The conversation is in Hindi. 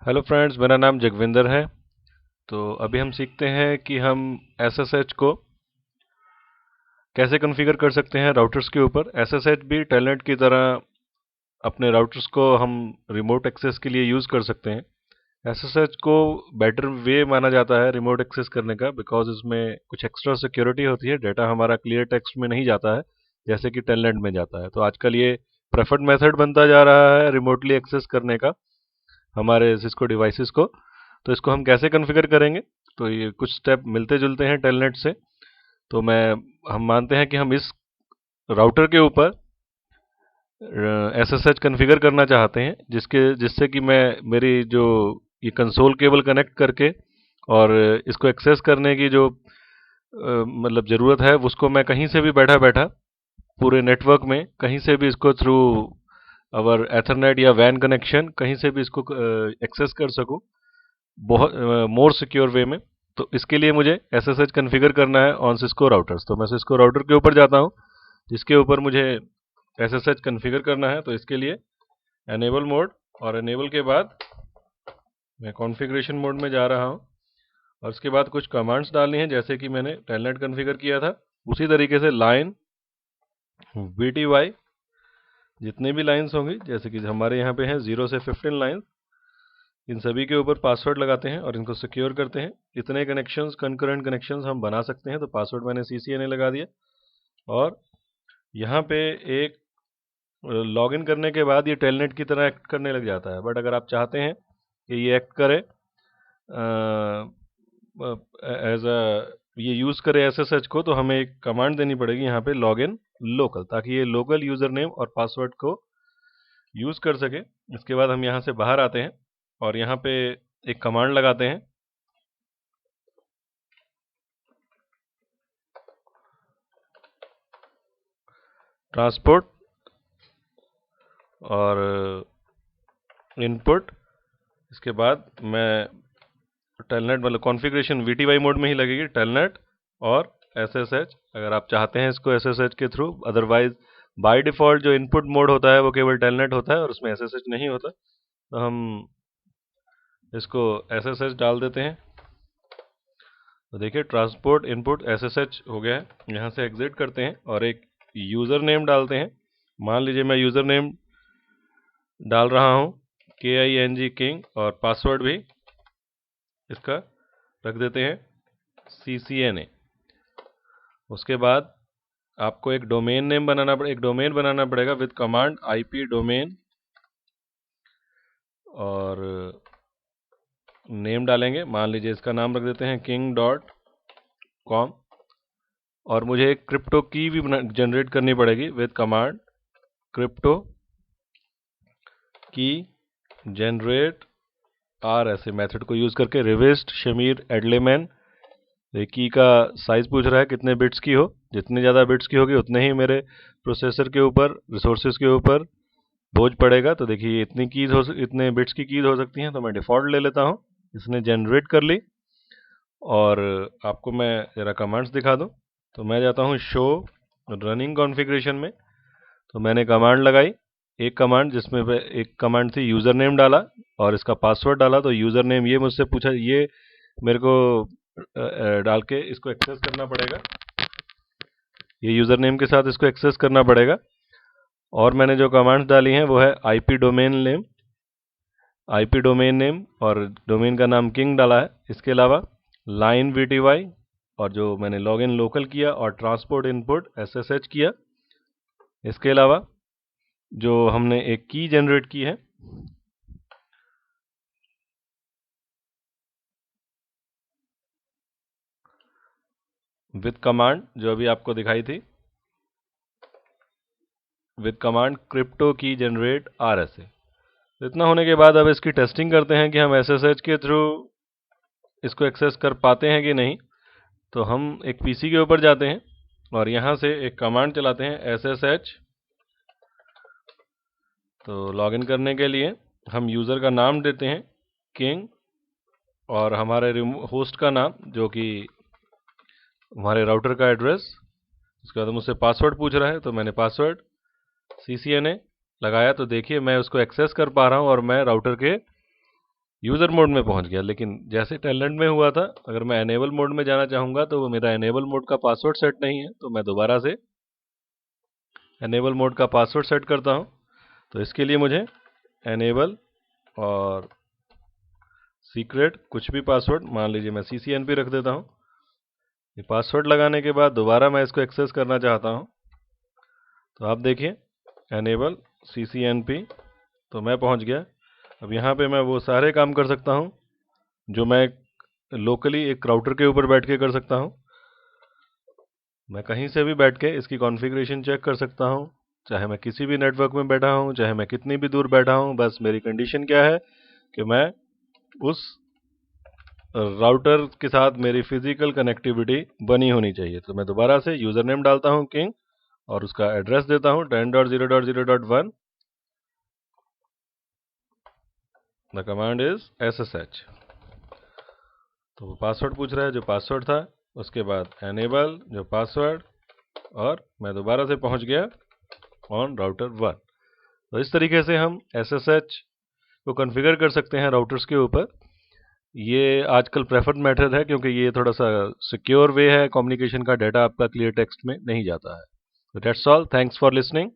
हेलो फ्रेंड्स, मेरा नाम जगविंदर है। तो अभी हम सीखते हैं कि हम एसएसएच को कैसे कॉन्फ़िगर कर सकते हैं राउटर्स के ऊपर। एसएसएच भी टेलनेट की तरह अपने राउटर्स को हम रिमोट एक्सेस के लिए यूज़ कर सकते हैं। एसएसएच को बेटर वे माना जाता है रिमोट एक्सेस करने का, बिकॉज इसमें कुछ एक्स्ट्रा सिक्योरिटी होती है। डेटा हमारा क्लियर टेक्स्ट में नहीं जाता है जैसे कि टेलनेट में जाता है। तो आजकल ये प्रेफर्ड मेथड बनता जा रहा है रिमोटली एक्सेस करने का हमारे सिस्को डिवाइसेस को। तो इसको हम कैसे कॉन्फ़िगर करेंगे, तो ये कुछ स्टेप मिलते जुलते हैं टेलनेट से। तो हम मानते हैं कि हम इस राउटर के ऊपर एसएसएच कॉन्फ़िगर करना चाहते हैं, जिससे कि मैं मेरी जो ये कंसोल केबल कनेक्ट करके और इसको एक्सेस करने की जो मतलब ज़रूरत है, उसको मैं कहीं से भी बैठा बैठा पूरे नेटवर्क में कहीं से भी इसको थ्रू अवर एथरनेट या वैन कनेक्शन कहीं से भी इसको एक्सेस कर सकूं, बहुत मोर सिक्योर वे में। तो इसके लिए मुझे एसएसएच कॉन्फ़िगर करना है ऑन सिस्को राउटर्स। तो मैं सिस्को राउटर के ऊपर जाता हूं जिसके ऊपर मुझे एसएसएच कॉन्फ़िगर करना है। तो इसके लिए एनेबल मोड, और एनेबल के बाद मैं कॉन्फ़िगरेशन मोड में जा रहा हूं, और उसके बाद कुछ कमांड्स डालनी है जैसे कि मैंने टेलनेट कॉन्फ़िगर किया था उसी तरीके से लाइन वीटीवाई जितने भी लाइंस होंगी, जैसे कि हमारे यहाँ पे हैं 0 से 15 लाइन, इन सभी के ऊपर पासवर्ड लगाते हैं और इनको सिक्योर करते हैं। इतने कनेक्शंस, कंकरेंट कनेक्शंस हम बना सकते हैं। तो पासवर्ड मैंने CCNA लगा दिया, और यहाँ पे एक लॉगिन करने के बाद ये टेलनेट की तरह एक्ट करने लग जाता है। बट अगर आप चाहते हैं कि ये एक्ट करे एज अ ये यूज़ करे एसएसएच को, तो हमें एक कमांड देनी पड़ेगी यहाँ पे लॉगिन लोकल, ताकि ये लोकल यूज़र नेम और पासवर्ड को यूज़ कर सके। इसके बाद हम यहाँ से बाहर आते हैं और यहाँ पे एक कमांड लगाते हैं, ट्रांसपोर्ट और इनपुट। इसके बाद मैं टेलनेट मतलब कॉन्फ़िगरेशन वीटीवाई मोड में ही लगेगी, टेलनेट और एसएसएच अगर आप चाहते हैं इसको एसएसएच के थ्रू। अदरवाइज बाय डिफ़ॉल्ट जो इनपुट मोड होता है वो केवल टेलनेट होता है और उसमें एसएसएच नहीं होता। तो हम इसको एसएसएच डाल देते हैं। तो देखिए ट्रांसपोर्ट इनपुट एसएसएच हो गया है। यहाँ से एग्जिट करते हैं और एक यूज़र नेम डालते हैं। मान लीजिए मैं यूज़र नेम डाल रहा हूँ KING किंग, और पासवर्ड भी इसका रख देते हैं CCNA। उसके बाद आपको एक डोमेन बनाना पड़ेगा विद कमांड IP डोमेन, और नेम डालेंगे। मान लीजिए इसका नाम रख देते हैं king.com, और मुझे एक क्रिप्टो की भी जनरेट करनी पड़ेगी विद कमांड क्रिप्टो की जनरेट ऐसे मेथड को यूज़ करके रिवेस्ट शमीर एडलेमैन। की का साइज़ पूछ रहा है कितने बिट्स की हो, जितनी ज़्यादा बिट्स की होगी उतने ही मेरे प्रोसेसर के ऊपर, रिसोर्सेज के ऊपर बोझ पड़ेगा। तो देखिए इतने बिट्स की कीज़ हो सकती हैं, तो मैं डिफ़ॉल्ट ले लेता हूँ। इसने जनरेट कर ली, और आपको मैं ज़रा कमांड्स दिखा दूँ। तो मैं जाता हूँ शो रनिंग कॉन्फ़िगरेशन में। तो मैंने कमांड लगाई, एक कमांड जिसमें एक कमांड थी यूज़र नेम डाला और इसका पासवर्ड डाला। तो यूज़र नेम ये मुझसे पूछा, ये मेरे को डाल के इसको एक्सेस करना पड़ेगा, ये यूज़र नेम के साथ इसको एक्सेस करना पड़ेगा। और मैंने जो कमांड्स डाली हैं वो है IP डोमेन नेम और डोमेन का नाम किंग डाला है। इसके अलावा लाइन VTY, और जो मैंने लॉगिन लोकल किया, और ट्रांसपोर्ट इनपुट SSH किया। इसके अलावा जो हमने एक की जनरेट की है, विद कमांड जो अभी आपको दिखाई थी, विद कमांड क्रिप्टो की जनरेट RSA। तो इतना होने के बाद अब इसकी टेस्टिंग करते हैं कि हम SSH के थ्रू इसको एक्सेस कर पाते हैं कि नहीं। तो हम एक PC के ऊपर जाते हैं और यहाँ से एक कमांड चलाते हैं SSH। तो लॉगिन करने के लिए हम यूज़र का नाम देते हैं किंग, और हमारे होस्ट का नाम जो कि हमारे राउटर का एड्रेस। उसके बाद मुझसे पासवर्ड पूछ रहा है, तो मैंने पासवर्ड CCNA लगाया। तो देखिए मैं उसको एक्सेस कर पा रहा हूँ और मैं राउटर के यूज़र मोड में पहुंच गया। लेकिन जैसे टेलनेट में हुआ था, अगर मैं एनेबल मोड में जाना चाहूँगा तो वो मेरा एनेबल मोड का पासवर्ड सेट नहीं है, तो मैं दोबारा से एनेबल मोड का पासवर्ड सेट करता हूँ। तो इसके लिए मुझे एनेबल और सीक्रेट कुछ भी पासवर्ड, मान लीजिए मैं CCNP रख देता हूँ। ये पासवर्ड लगाने के बाद दोबारा मैं इसको एक्सेस करना चाहता हूँ, तो आप देखिए एनेबल CCNP, तो मैं पहुँच गया। अब यहाँ पे मैं वो सारे काम कर सकता हूँ जो मैं लोकली एक राउटर के ऊपर बैठ के कर सकता हूँ। मैं कहीं से भी बैठ के इसकी कॉन्फ़िगरेशन चेक कर सकता हूँ, चाहे मैं किसी भी नेटवर्क में बैठा हूँ, चाहे मैं कितनी भी दूर बैठा हूँ। बस मेरी कंडीशन क्या है कि मैं उस राउटर के साथ मेरी फिजिकल कनेक्टिविटी बनी होनी चाहिए। तो मैं दोबारा से यूज़र नेम डालता हूँ किंग और उसका एड्रेस देता हूँ 10.0.0.1। The command is SSH। तो वो पासवर्ड पूछ रहा है जो पासवर्ड था, उसके बाद एनेबल जो पासवर्ड, और मैं दोबारा से पहुंच गया ऑन राउटर 1। तो इस तरीके से हम SSH को कॉन्फ़िगर कर सकते हैं राउटर्स के ऊपर। ये आजकल प्रेफर्ड मेथड है क्योंकि ये थोड़ा सा सिक्योर वे है कम्युनिकेशन का, डाटा आपका क्लियर टेक्स्ट में नहीं जाता है। तो that's all, thanks for listening.